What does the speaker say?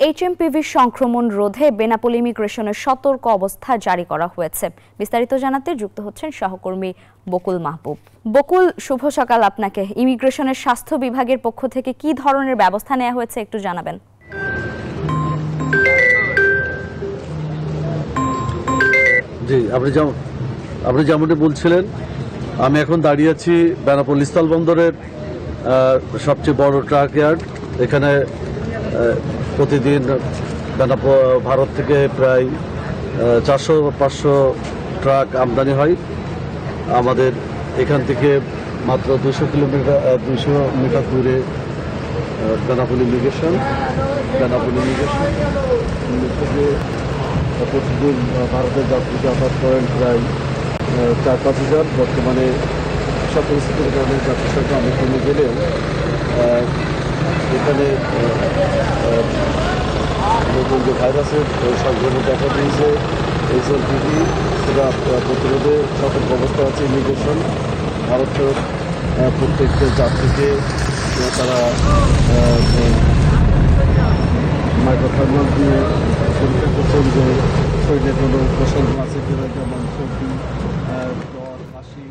HMPV সংক্রমণ রোধে বেনাপোল ইমিগ্রেশনের সতর্ক অবস্থা জারি করা হয়েছে। বিস্তারিত জানাতে যুক্ত হচ্ছেন সহকর্মী বকুল মাহবুব। বকুল, শুভ সকাল আপনাকে। ইমিগ্রেশনের স্বাস্থ্য বিভাগের পক্ষ থেকে কি ধরনের ব্যবস্থা নেওয়া হয়েছে একটু জানাবেন। জি, আপনি যেমনটি বলছিলেন, আমি এখন দাঁড়িয়ে আছি বেনাপোল স্থলবন্দরের সবচেয়ে বড় ট্রাক ইয়ার্ড। এখানে প্রতিদিন ভারত থেকে প্রায় 400-500 ট্রাক আমদানি হয়। আমাদের এখান থেকে মাত্র 200 মিটার দূরে বেনাপোল ইমিগ্রেশন থেকে প্রতিদিন ভারতের যাত্রী যাতায়াত করেন প্রায় 4-5 হাজার। বর্তমানে সব পরিস্থিতির কারণে যাত্রী সংখ্যা অনেক কমে গেলেও এখানে নতুন যে ভাইরাসের সংক্রমণ দেখা দিয়েছে এইচএমপিভি, সেটা প্রতিরোধে সতর্ক অবস্থা আছে ইমিগ্রেশন। ভারতের প্রত্যেকটা যাত্রীকে তারা মাইক্রোথার্মাল দিয়ে পরীক্ষা করছেন যে শরীরে কোনো উপসর্গ আছে কিনা, যেমন সর্দি, জ্বর, কাশি